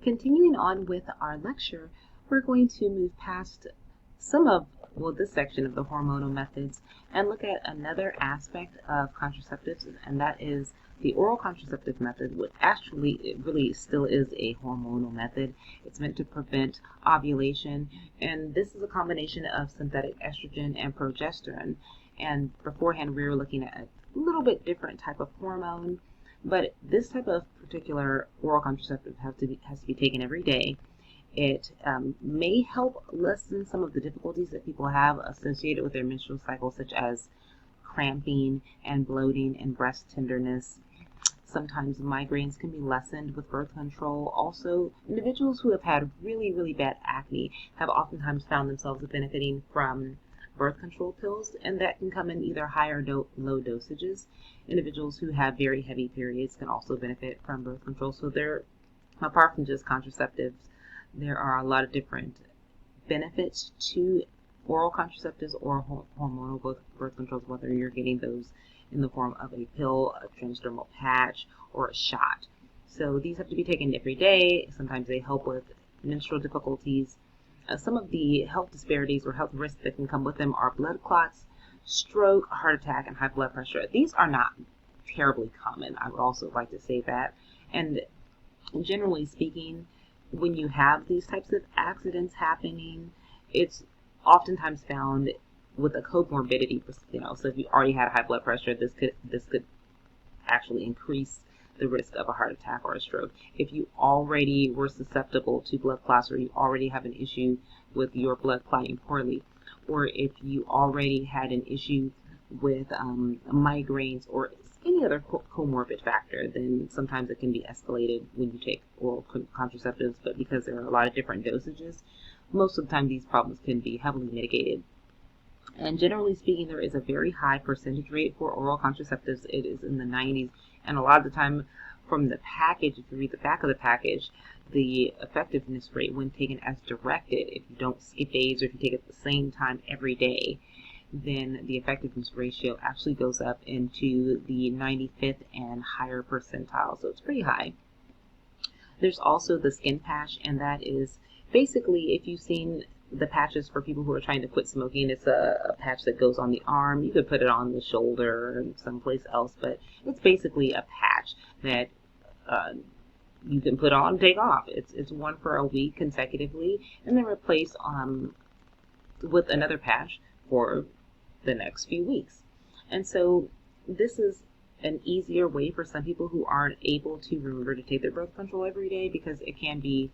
Continuing on with our lecture, we're going to move past some of, this section of the hormonal methods and look at another aspect of contraceptives, and that is the oral contraceptive method, which actually it really still is a hormonal method. It's meant to prevent ovulation, and this is a combination of synthetic estrogen and progesterone. And beforehand, we were looking at a little bit different type of hormone, but this type of particular oral contraceptive has to be taken every day. It may help lessen some of the difficulties that people have associated with their menstrual cycle, such as cramping and bloating and breast tenderness. Sometimes migraines can be lessened with birth control. Also, individuals who have had really, really bad acne have oftentimes found themselves benefiting from birth control pills, and that can come in either high or low dosages. Individuals who have very heavy periods can also benefit from birth control. So there, apart from just contraceptives, there are a lot of different benefits to oral contraceptives or hormonal birth controls, whether you're getting those in the form of a pill, a transdermal patch, or a shot. So these have to be taken every day. Sometimes they help with menstrual difficulties. Some of the health disparities or health risks that can come with them are blood clots, stroke, heart attack, and high blood pressure. These are not terribly common. I would also like to say that. And generally speaking, when you have these types of accidents happening, it's oftentimes found with a comorbidity. So if you already had high blood pressure, this could actually increase the risk of a heart attack or a stroke. If you already were susceptible to blood clots, or you already have an issue with your blood clotting poorly, or if you already had an issue with migraines or any other comorbid factor, then sometimes it can be escalated when you take oral contraceptives. But because there are a lot of different dosages, most of the time these problems can be heavily mitigated. And generally speaking, there is a very high percentage rate for oral contraceptives. It is in the 90s. And a lot of the time from the package, if you read the back of the package, the effectiveness rate when taken as directed, if you don't skip days or if you take it at the same time every day, then the effectiveness ratio actually goes up into the 95th and higher percentile. So it's pretty high. There's also the skin patch, and that is basically, if you've seen the patches for people who are trying to quit smoking, it's a patch that goes on the arm. You could put it on the shoulder or someplace else, but it's basically a patch that you can put on and take off. It's one for a week consecutively, and then replace with another patch for the next few weeks. And so this is an easier way for some people who aren't able to remember to take their birth control every day, because it can be,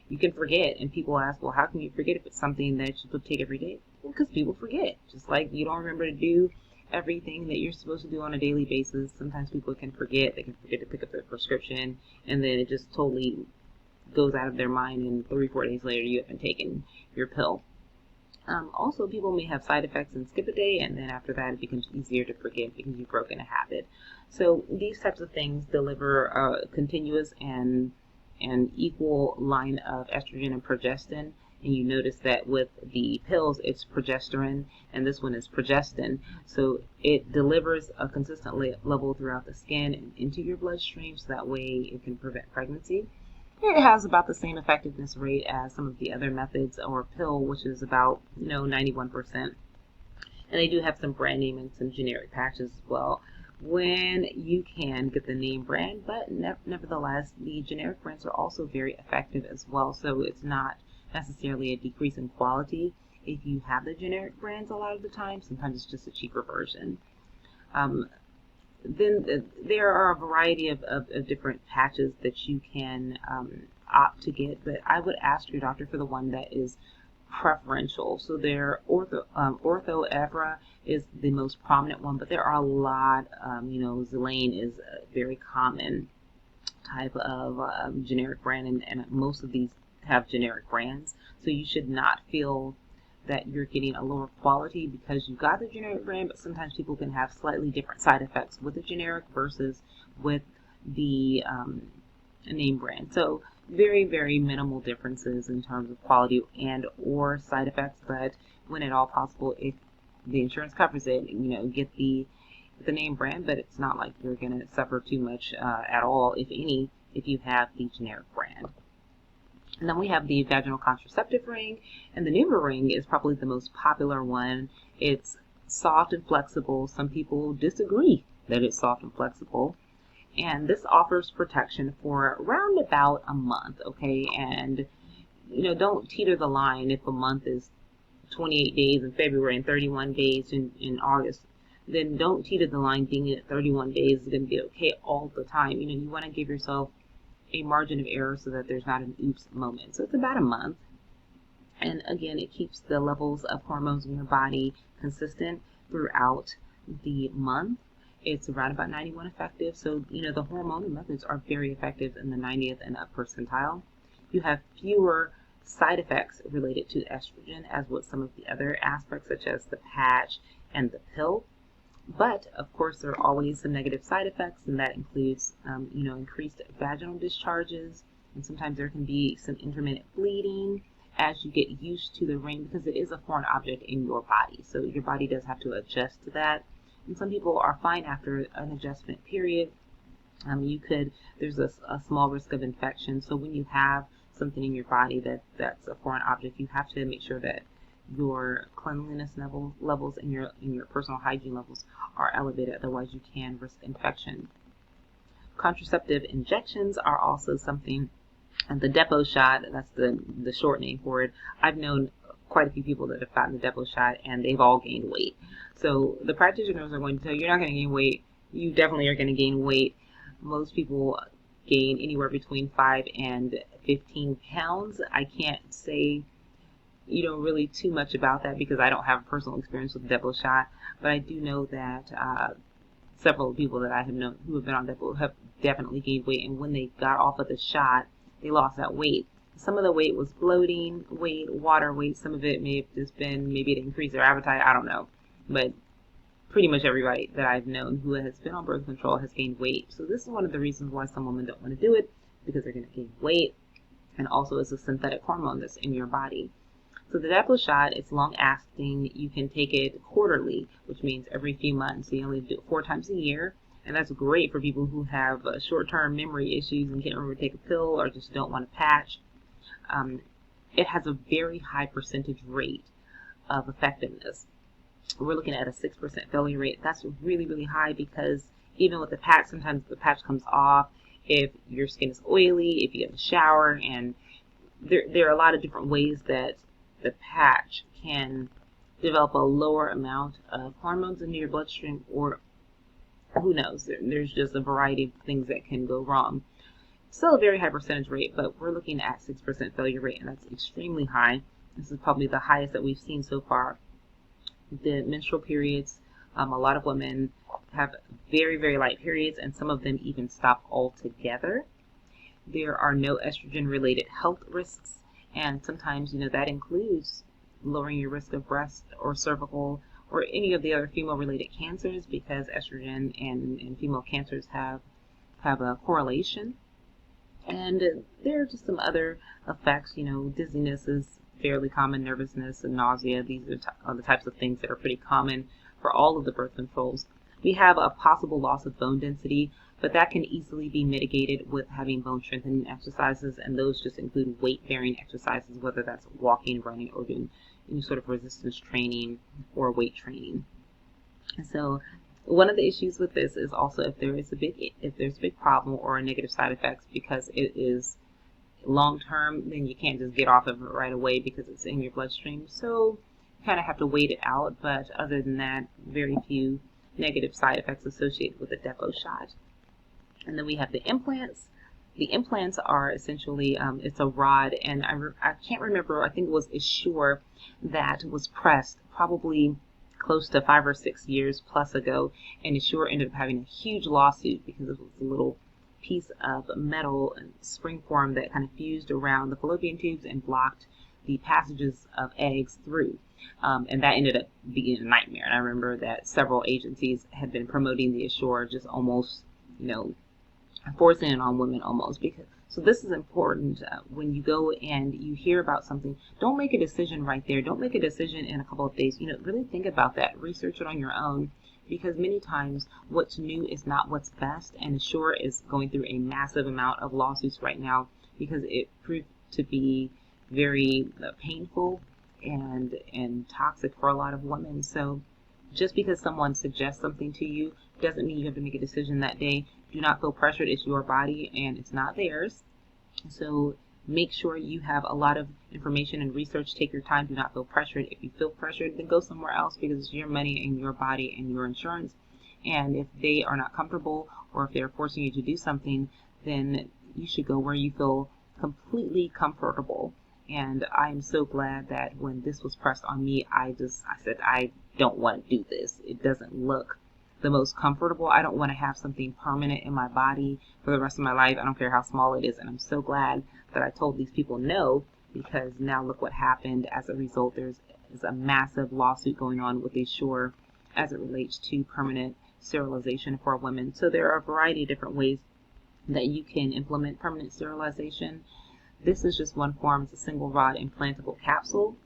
you can forget. And people ask, well, how can you forget if it's something that you should take every day? Well, because people forget. Just like you don't remember to do everything that you're supposed to do on a daily basis. Sometimes people can forget. They can forget to pick up their prescription, and then it just totally goes out of their mind, and 3-4 days later you haven't taken your pill. Also, people may have side effects and skip a day, and then after that it becomes easier to forget because you've broken a habit. So these types of things deliver a continuous and equal line of estrogen and progestin. And you notice that with the pills, it's progesterone, and this one is progestin. So it delivers a consistent level throughout the skin and into your bloodstream, so that way it can prevent pregnancy. It has about the same effectiveness rate as some of the other methods or pill, which is about 91%. And they do have some brand name and some generic patches as well, when you can get the name brand. But nevertheless, the generic brands are also very effective as well. So it's not necessarily a decrease in quality if you have the generic brands a lot of the time. Sometimes it's just a cheaper version. Then there are a variety of different patches that you can opt to get, but I would ask your doctor for the one that is preferential. So their Ortho Evra is the most prominent one, but there are a lot. Zelane is a very common type of generic brand, and most of these have generic brands. So you should not feel that you're getting a lower quality because you got the generic brand, but sometimes people can have slightly different side effects with the generic versus with the name brand. So very, very minimal differences in terms of quality and or side effects, but when at all possible, if the insurance covers it, get the name brand, but it's not like you're going to suffer too much at all, if any, if you have the generic brand. And then we have the vaginal contraceptive ring, and the Nuva ring is probably the most popular one. It's soft and flexible. Some people disagree that it's soft and flexible. And this offers protection for around about a month, okay? And, don't teeter the line if a month is 28 days in February and 31 days in August. Then don't teeter the line thinking that 31 days is going to be okay all the time. You want to give yourself a margin of error so that there's not an oops moment. So it's about a month. And again, it keeps the levels of hormones in your body consistent throughout the month. It's around about 91 effective. So, the hormonal methods are very effective in the 90th and up percentile. You have fewer side effects related to estrogen as with some of the other aspects such as the patch and the pill. But, of course, there are always some negative side effects, and that includes, increased vaginal discharges, and sometimes there can be some intermittent bleeding as you get used to the ring because it is a foreign object in your body. So your body does have to adjust to that. And some people are fine after an adjustment period. There's a small risk of infection. So when you have something in your body that's a foreign object, you have to make sure that your cleanliness levels and your personal hygiene levels are elevated. Otherwise, you can risk infection. Contraceptive injections are also something, and the depot shot, that's the short name for it. I've known quite a few people that have gotten the depot shot, and they've all gained weight. So the practitioners are going to tell you, you're not going to gain weight. You definitely are going to gain weight. Most people gain anywhere between 5 and 15 pounds. I can't say really too much about that because I don't have personal experience with the depot shot, but I do know that several people that I have known who have been on depot have definitely gained weight, and when they got off of the shot, they lost that weight. Some of the weight was bloating weight, water weight. Some of it may have just been maybe to increase their appetite. I don't know, but pretty much everybody that I've known who has been on birth control has gained weight. So this is one of the reasons why some women don't want to do it, because they're going to gain weight, and also it's a synthetic hormone that's in your body. So the depot shot, it's long-acting. You can take it quarterly, which means every few months. So you only do it 4 times a year, and that's great for people who have short-term memory issues and can't remember to take a pill or just don't want to patch. It has a very high percentage rate of effectiveness. We're looking at a 6% failure rate. That's really, really high because even with the patch, sometimes the patch comes off if your skin is oily, if you have a shower, and there are a lot of different ways that the patch can develop a lower amount of hormones into your bloodstream, or who knows, there's just a variety of things that can go wrong. Still a very high percentage rate, but we're looking at 6% failure rate, and that's extremely high. This is probably the highest that we've seen so far. The menstrual periods, a lot of women have very, very light periods, and some of them even stop altogether. There are no estrogen-related health risks. And sometimes, that includes lowering your risk of breast or cervical or any of the other female-related cancers, because estrogen and female cancers have a correlation. And there are just some other effects. Dizziness is fairly common, nervousness and nausea. These are the types of things that are pretty common for all of the birth controls. We have a possible loss of bone density, but that can easily be mitigated with having bone strengthening exercises, and those just include weight-bearing exercises, whether that's walking, running, or doing any sort of resistance training or weight training. And so one of the issues with this is also if there's a big problem or a negative side effects, because it is long-term, then you can't just get off of it right away because it's in your bloodstream. So you kind of have to wait it out, but other than that, very few negative side effects associated with the depot shot. And then we have the implants. The implants are essentially, it's a rod, and I can't remember, I think it was Assure that was pressed probably close to 5 or 6 years plus ago, and Assure ended up having a huge lawsuit because it was a little piece of metal and spring form that kind of fused around the fallopian tubes and blocked the passages of eggs through. And that ended up being a nightmare. And I remember that several agencies had been promoting the Assure, just almost, forcing it on women almost. So this is important. When you go and you hear about something, don't make a decision right there. Don't make a decision in a couple of days. Really think about that. Research it on your own, because many times what's new is not what's best. And Assure is going through a massive amount of lawsuits right now because it proved to be very painful and toxic for a lot of women. So just because someone suggests something to you doesn't mean you have to make a decision that day. Do not feel pressured. It's your body and it's not theirs. So make sure you have a lot of information and research. Take your time. Do not feel pressured. If you feel pressured, then go somewhere else, because it's your money and your body and your insurance. And if they are not comfortable, or if they're forcing you to do something, then you should go where you feel completely comfortable. And I'm so glad that when this was pressed on me, I said, I don't want to do this. It doesn't look the most comfortable. I don't want to have something permanent in my body for the rest of my life. I don't care how small it is. And I'm so glad that I told these people no, because now look what happened. As a result, there's a massive lawsuit going on with Assure as it relates to permanent sterilization for women. So there are a variety of different ways that you can implement permanent sterilization. This is just one form. It's a single rod implantable capsule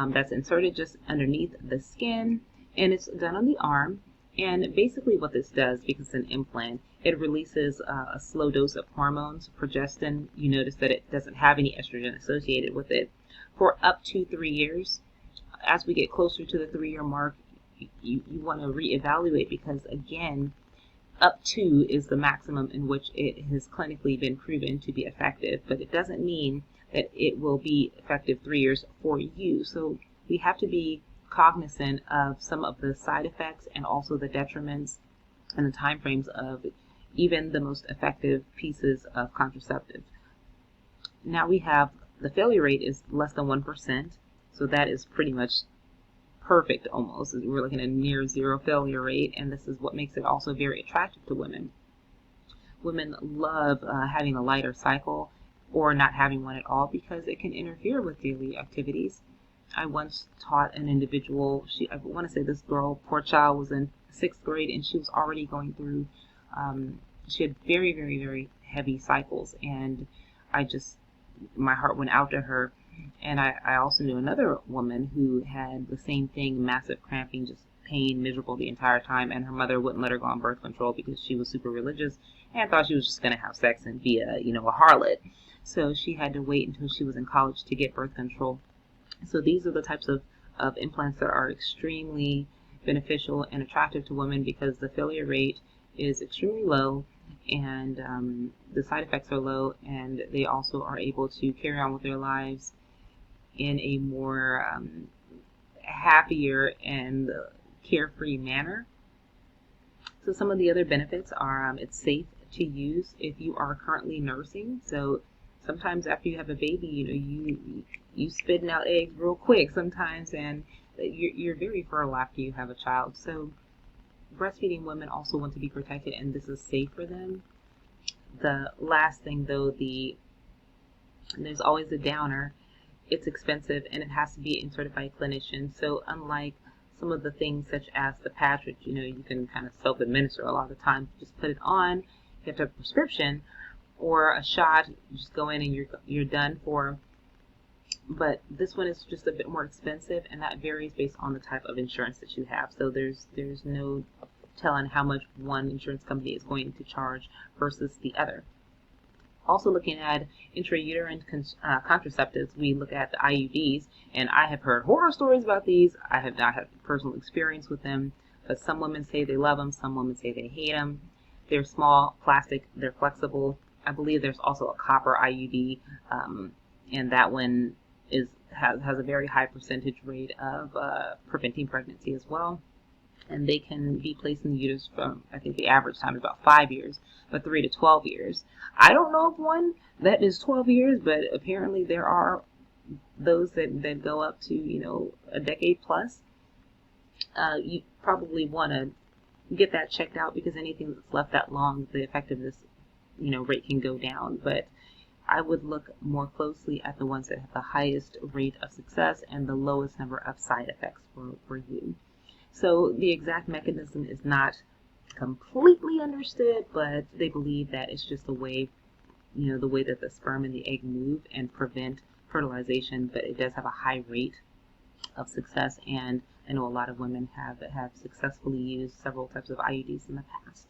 that's inserted just underneath the skin, and it's done on the arm. And basically what this does, because it's an implant, it releases a slow dose of hormones, progestin. You notice that it doesn't have any estrogen associated with it, for up to 3 years. As we get closer to the 3-year mark, you want to reevaluate, because again, up to is the maximum in which it has clinically been proven to be effective, but it doesn't mean that it will be effective 3 years for you. So we have to be cognizant of some of the side effects and also the detriments and the time frames of even the most effective pieces of contraceptive. Now we have the failure rate is less than 1%, so that is pretty much perfect almost. We're looking at a near zero failure rate, and this is what makes it also very attractive to women. Women love having a lighter cycle or not having one at all, because it can interfere with daily activities. I once taught an individual, I want to say this girl, poor child, was in 6th grade, and she was already going through, she had very, very, very heavy cycles, and my heart went out to her. And I also knew another woman who had the same thing, massive cramping, just pain, miserable the entire time, and her mother wouldn't let her go on birth control because she was super religious and thought she was just going to have sex and be a harlot. So she had to wait until she was in college to get birth control. So these are the types of implants that are extremely beneficial and attractive to women, because the failure rate is extremely low, and the side effects are low, and they also are able to carry on with their lives in a more happier and carefree manner. So some of the other benefits are it's safe to use if you are currently nursing. So sometimes after you have a baby, you spitting out eggs real quick sometimes, and you're very fertile after you have a child. So breastfeeding women also want to be protected, and this is safe for them. The last thing though, there's always a downer. It's expensive, and it has to be inserted by a clinician. So unlike some of the things such as the patch, which you can kind of self-administer a lot of the time, just put it on. You have to have a prescription, or a shot. You just go in and you're done for. But this one is just a bit more expensive, and that varies based on the type of insurance that you have. So there's no telling how much one insurance company is going to charge versus the other. Also looking at intrauterine contraceptives, we look at the IUDs, and I have heard horror stories about these. I have not had personal experience with them, but some women say they love them, some women say they hate them. They're small, plastic, they're flexible. I believe there's also a copper IUD, and that one has a very high percentage rate of preventing pregnancy as well. And they can be placed in the uterus from, I think the average time is about 5 years, but 3 to 12 years. I don't know of one that is 12 years, but apparently there are those that go up to, a decade plus. You probably want to get that checked out, because anything that's left that long, the effectiveness, rate can go down. But I would look more closely at the ones that have the highest rate of success and the lowest number of side effects for you. So the exact mechanism is not completely understood, but they believe that it's just the way that the sperm and the egg move and prevent fertilization, but it does have a high rate of success, and I know a lot of women have successfully used several types of IUDs in the past.